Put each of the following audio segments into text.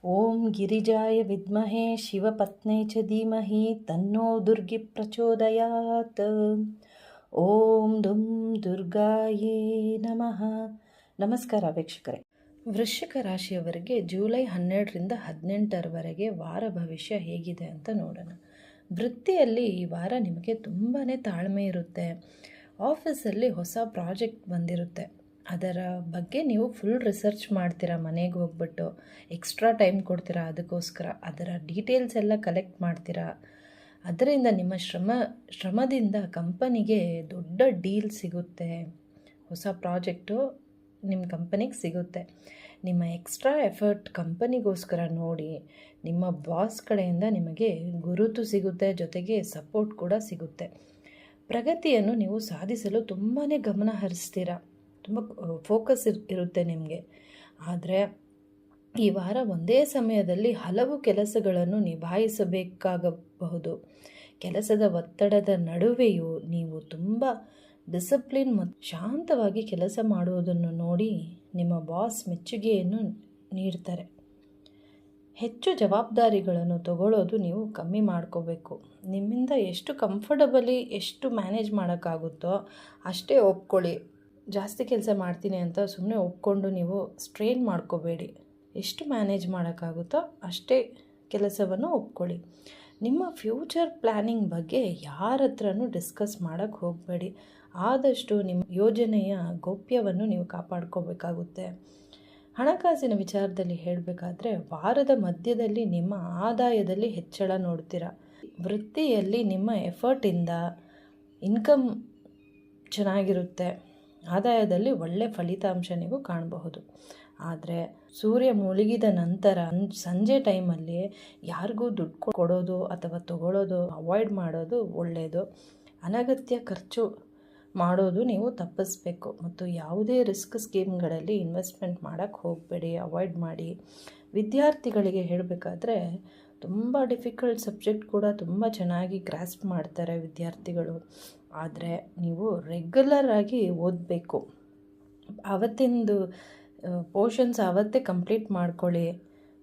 ಓಂ ಗಿರಿಜಾಯ ವಿದ್ಮಹೇ ಶಿವಪತ್ನೇ ಚ ಧೀಮಹಿ ತನ್ನೋ ದುರ್ಗಿ ಪ್ರಚೋದಯಾತ್. ಓಂ ದುಂ ದುರ್ಗಾಯೇ ನಮಃ. ನಮಸ್ಕಾರ ವೀಕ್ಷಕರೇ. ವೃಶ್ಚಿಕ ರಾಶಿಯವರಿಗೆ ಜುಲೈ 12ರಿಂದ 18ರವರೆಗೆ ವಾರ ಭವಿಷ್ಯ ಹೇಗಿದೆ ಅಂತ ನೋಡೋಣ. ವೃತ್ತಿಯಲ್ಲಿ ಈ ವಾರ ನಿಮಗೆ ತುಂಬಾ ತಾಳ್ಮೆ ಇರುತ್ತೆ. ಆಫೀಸಲ್ಲಿ ಹೊಸ ಪ್ರಾಜೆಕ್ಟ್ ಬಂದಿರುತ್ತೆ, ಅದರ ಬಗ್ಗೆ ನೀವು ಫುಲ್ ರಿಸರ್ಚ್ ಮಾಡ್ತೀರಾ. ಮನೆಗೆ ಹೋಗ್ಬಿಟ್ಟು ಎಕ್ಸ್ಟ್ರಾ ಟೈಮ್ ಕೊಡ್ತೀರಾ, ಅದಕ್ಕೋಸ್ಕರ ಅದರ ಡೀಟೇಲ್ಸ್ ಎಲ್ಲ ಕಲೆಕ್ಟ್ ಮಾಡ್ತೀರಾ. ಅದರಿಂದ ನಿಮ್ಮ ಶ್ರಮದಿಂದ ಕಂಪನಿಗೆ ದೊಡ್ಡ ಡೀಲ್ ಸಿಗುತ್ತೆ. ಹೊಸ ಪ್ರಾಜೆಕ್ಟು ನಿಮ್ಮ ಕಂಪನಿಗೆ ಸಿಗುತ್ತೆ. ನಿಮ್ಮ ಎಕ್ಸ್ಟ್ರಾ ಎಫರ್ಟ್ ಕಂಪನಿಗೋಸ್ಕರ ನೋಡಿ ನಿಮ್ಮ ಬಾಸ್ ಕಡೆಯಿಂದ ನಿಮಗೆ ಗುರುತು ಸಿಗುತ್ತೆ, ಜೊತೆಗೆ ಸಪೋರ್ಟ್ ಕೂಡ ಸಿಗುತ್ತೆ. ಪ್ರಗತಿಯನ್ನು ನೀವು ಸಾಧಿಸಲು ತುಂಬಾ ಗಮನ ಹರಿಸ್ತೀರಾ, ತುಂಬ ಫೋಕಸ್ ಇರುತ್ತೆ ನಿಮಗೆ. ಆದರೆ ಈ ವಾರ ಒಂದೇ ಸಮಯದಲ್ಲಿ ಹಲವು ಕೆಲಸಗಳನ್ನು ನಿಭಾಯಿಸಬೇಕಾಗಬಹುದು. ಕೆಲಸದ ಒತ್ತಡದ ನಡುವೆಯೂ ನೀವು ತುಂಬ ಡಿಸಿಪ್ಲಿನ್ ಮತ್ತು ಶಾಂತವಾಗಿ ಕೆಲಸ ಮಾಡುವುದನ್ನು ನೋಡಿ ನಿಮ್ಮ ಬಾಸ್ ಮೆಚ್ಚುಗೆಯನ್ನು ನೀಡ್ತಾರೆ. ಹೆಚ್ಚು ಜವಾಬ್ದಾರಿಗಳನ್ನು ತಗೊಳ್ಳೋದು ನೀವು ಕಮ್ಮಿ ಮಾಡ್ಕೋಬೇಕು. ನಿಮ್ಮಿಂದ ಎಷ್ಟು ಕಂಫರ್ಟಬಲಿ ಎಷ್ಟು ಮ್ಯಾನೇಜ್ ಮಾಡೋಕ್ಕಾಗುತ್ತೋ ಅಷ್ಟೇ ಒಪ್ಕೊಳ್ಳಿ. ಜಾಸ್ತಿ ಕೆಲಸ ಮಾಡ್ತೀನಿ ಅಂತ ಸುಮ್ಮನೆ ಒಪ್ಕೊಂಡು ನೀವು ಸ್ಟ್ರೇನ್ ಮಾಡ್ಕೋಬೇಡಿ. ಎಷ್ಟು ಮ್ಯಾನೇಜ್ ಮಾಡೋಕ್ಕಾಗುತ್ತೋ ಅಷ್ಟೇ ಕೆಲಸವನ್ನು ಒಪ್ಕೊಳ್ಳಿ. ನಿಮ್ಮ ಫ್ಯೂಚರ್ ಪ್ಲ್ಯಾನಿಂಗ್ ಬಗ್ಗೆ ಯಾರ ಹತ್ರನೂ ಡಿಸ್ಕಸ್ ಮಾಡೋಕ್ಕೆ ಹೋಗಬೇಡಿ. ಆದಷ್ಟು ನಿಮ್ಮ ಯೋಜನೆಯ ಗೌಪ್ಯವನ್ನು ನೀವು ಕಾಪಾಡ್ಕೋಬೇಕಾಗುತ್ತೆ. ಹಣಕಾಸಿನ ವಿಚಾರದಲ್ಲಿ ಹೇಳಬೇಕಾದ್ರೆ ವಾರದ ಮಧ್ಯದಲ್ಲಿ ನಿಮ್ಮ ಆದಾಯದಲ್ಲಿ ಹೆಚ್ಚಳ ನೋಡ್ತೀರಾ. ವೃತ್ತಿಯಲ್ಲಿ ನಿಮ್ಮ ಎಫರ್ಟಿಂದ ಇನ್ಕಮ್ ಚೆನ್ನಾಗಿರುತ್ತೆ. ಆದಾಯದಲ್ಲಿ ಒಳ್ಳೆ ಫಲಿತಾಂಶ ನೀವು ಕಾಣಬಹುದು. ಆದರೆ ಸೂರ್ಯ ಮುಳುಗಿದ ನಂತರ ಸಂಜೆ ಟೈಮಲ್ಲಿ ಯಾರಿಗೂ ದುಡ್ಡು ಕೊಡೋದು ಅಥವಾ ತಗೊಳ್ಳೋದು ಅವಾಯ್ಡ್ ಮಾಡೋದು ಒಳ್ಳೆಯದು. ಅನಗತ್ಯ ಖರ್ಚು ಮಾಡೋದು ನೀವು ತಪ್ಪಿಸ್ಬೇಕು. ಮತ್ತು ಯಾವುದೇ ರಿಸ್ಕ್ ಸ್ಕೀಮ್ಗಳಲ್ಲಿ ಇನ್ವೆಸ್ಟ್ಮೆಂಟ್ ಮಾಡೋಕ್ಕೆ ಹೋಗಬೇಡಿ, ಅವಾಯ್ಡ್ ಮಾಡಿ. ವಿದ್ಯಾರ್ಥಿಗಳಿಗೆ ಹೇಳಬೇಕಾದ್ರೆ ತುಂಬ ಡಿಫಿಕಲ್ಟ್ ಸಬ್ಜೆಕ್ಟ್ ಕೂಡ ತುಂಬ ಚೆನ್ನಾಗಿ ಗ್ರಾಸ್ಪ್ ಮಾಡ್ತಾರೆ ವಿದ್ಯಾರ್ಥಿಗಳು. ಆದರೆ ನೀವು ರೆಗ್ಯುಲರ್ ಆಗಿ ಓದಬೇಕು. ಆವತ್ತಿಂದು ಪೋರ್ಷನ್ಸ್ ಆವತ್ತೇ ಕಂಪ್ಲೀಟ್ ಮಾಡ್ಕೊಳ್ಳಿ.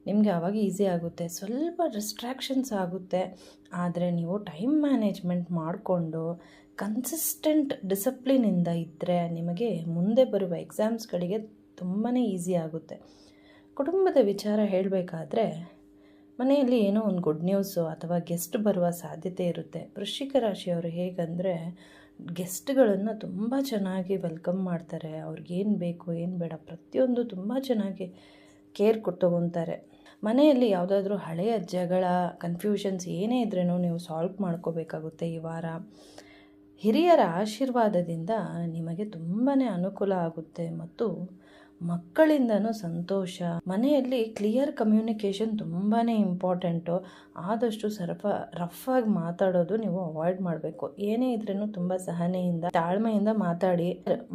ನಿಮಗೆ ಆವಾಗ ಈಸಿ ಆಗುತ್ತೆ. ಸ್ವಲ್ಪ ಡಿಸ್ಟ್ರ್ಯಾಕ್ಷನ್ಸ್ ಆಗುತ್ತೆ, ಆದರೆ ನೀವು ಟೈಮ್ ಮ್ಯಾನೇಜ್ಮೆಂಟ್ ಮಾಡಿಕೊಂಡು ಕನ್ಸಿಸ್ಟೆಂಟ್ ಡಿಸಿಪ್ಲಿನಿಂದ ಇದ್ದರೆ ನಿಮಗೆ ಮುಂದೆ ಬರುವ ಎಕ್ಸಾಮ್ಸ್ಗಳಿಗೆ ತುಂಬಾ ಈಸಿ ಆಗುತ್ತೆ. ಕುಟುಂಬದ ವಿಚಾರ ಹೇಳಬೇಕಾದ್ರೆ ಮನೆಯಲ್ಲಿ ಏನೋ ಒಂದು ಗುಡ್ ನ್ಯೂಸು ಅಥವಾ ಗೆಸ್ಟ್ ಬರುವ ಸಾಧ್ಯತೆ ಇರುತ್ತೆ. ವೃಶ್ಚಿಕ ರಾಶಿಯವರು ಹೇಗಂದರೆ ಗೆಸ್ಟ್ಗಳನ್ನು ತುಂಬ ಚೆನ್ನಾಗಿ ವೆಲ್ಕಮ್ ಮಾಡ್ತಾರೆ. ಅವ್ರಿಗೇನು ಬೇಕು ಏನು ಬೇಡ ಪ್ರತಿಯೊಂದು ತುಂಬ ಚೆನ್ನಾಗಿ ಕೇರ್ ತಗೊತಾರೆ. ಮನೆಯಲ್ಲಿ ಯಾವುದಾದ್ರೂ ಹಳೆಯ ಜಗಳ ಕನ್ಫ್ಯೂಷನ್ಸ್ ಏನೇ ಇದ್ರೂ ನೀವು ಸಾಲ್ವ್ ಮಾಡ್ಕೋಬೇಕಾಗುತ್ತೆ ಈ ವಾರ. ಹಿರಿಯರ ಆಶೀರ್ವಾದದಿಂದ ನಿಮಗೆ ತುಂಬಾ ಅನುಕೂಲ ಆಗುತ್ತೆ ಮತ್ತು ಮಕ್ಕಳಿಂದನೂ ಸಂತೋಷ. ಮನೆಯಲ್ಲಿ ಕ್ಲಿಯರ್ ಕಮ್ಯುನಿಕೇಷನ್ ತುಂಬಾ ಇಂಪಾರ್ಟೆಂಟು. ಆದಷ್ಟು ರಫ್ ಆಗಿ ಮಾತಾಡೋದು ನೀವು ಅವಾಯ್ಡ್ ಮಾಡಬೇಕು. ಏನೇ ಇದ್ರೂ ತುಂಬ ಸಹನೆಯಿಂದ ತಾಳ್ಮೆಯಿಂದ ಮಾತಾಡಿ.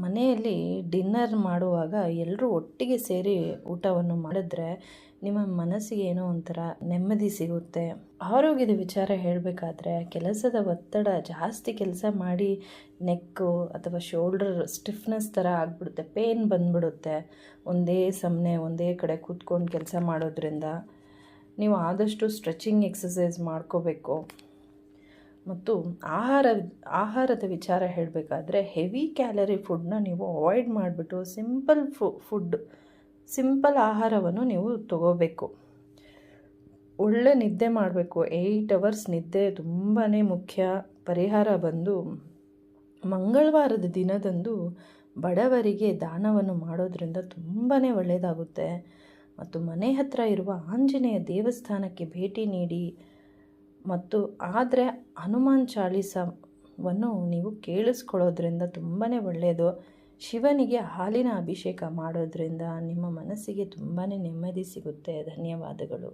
ಮನೆಯಲ್ಲಿ ಡಿನ್ನರ್ ಮಾಡುವಾಗ ಎಲ್ಲರೂ ಒಟ್ಟಿಗೆ ಸೇರಿ ಊಟವನ್ನು ಮಾಡಿದ್ರೆ ನಿಮ್ಮ ಮನಸ್ಸಿಗೆ ಏನೋ ಒಂಥರ ನೆಮ್ಮದಿ ಸಿಗುತ್ತೆ. ಆರೋಗ್ಯದ ವಿಚಾರ ಹೇಳಬೇಕಾದ್ರೆ ಕೆಲಸದ ಒತ್ತಡ ಜಾಸ್ತಿ ಕೆಲಸ ಮಾಡಿ ನೆಕ್ಕು ಅಥವಾ ಶೋಲ್ಡರ್ ಸ್ಟಿಫ್ನೆಸ್ ಥರ ಆಗಿಬಿಡುತ್ತೆ, ಪೇನ್ ಬಂದ್ಬಿಡುತ್ತೆ. ಒಂದೇ ಕಡೆ ಕೂತ್ಕೊಂಡು ಕೆಲಸ ಮಾಡೋದ್ರಿಂದ ನೀವು ಆದಷ್ಟು ಸ್ಟ್ರೆಚಿಂಗ್ ಎಕ್ಸಸೈಸ್ ಮಾಡ್ಕೋಬೇಕು. ಮತ್ತು ಆಹಾರದ ವಿಚಾರ ಹೇಳಬೇಕಾದ್ರೆ ಹೆವಿ ಕ್ಯಾಲರಿ ಫುಡ್ನ ನೀವು ಅವಾಯ್ಡ್ ಮಾಡಿಬಿಟ್ಟು ಸಿಂಪಲ್ ಆಹಾರವನ್ನು ನೀವು ತಗೋಬೇಕು. ಒಳ್ಳೆ ನಿದ್ದೆ ಮಾಡಬೇಕು. 8 hours ನಿದ್ದೆ ತುಂಬಾ ಮುಖ್ಯ. ಪರಿಹಾರ ಬಂದು ಮಂಗಳವಾರದ ದಿನದಂದು ಬಡವರಿಗೆ ದಾನವನ್ನು ಮಾಡೋದ್ರಿಂದ ತುಂಬಾ ಒಳ್ಳೆಯದಾಗುತ್ತೆ. ಮತ್ತು ಮನೆ ಹತ್ತಿರ ಇರುವ ಆಂಜನೇಯ ದೇವಸ್ಥಾನಕ್ಕೆ ಭೇಟಿ ನೀಡಿ. ಮತ್ತು ಆದರೆ ಹನುಮಾನ್ ಚಾಲೀಸವನ್ನು ನೀವು ಕೇಳಿಸ್ಕೊಳ್ಳೋದ್ರಿಂದ ತುಂಬಾ ಒಳ್ಳೆಯದು. ಶಿವನಿಗೆ ಹಾಲಿನ ಅಭಿಷೇಕ ಮಾಡೋದ್ರಿಂದ ನಿಮ್ಮ ಮನಸ್ಸಿಗೆ ತುಂಬಾ ನೆಮ್ಮದಿ ಸಿಗುತ್ತೆ. ಧನ್ಯವಾದಗಳು.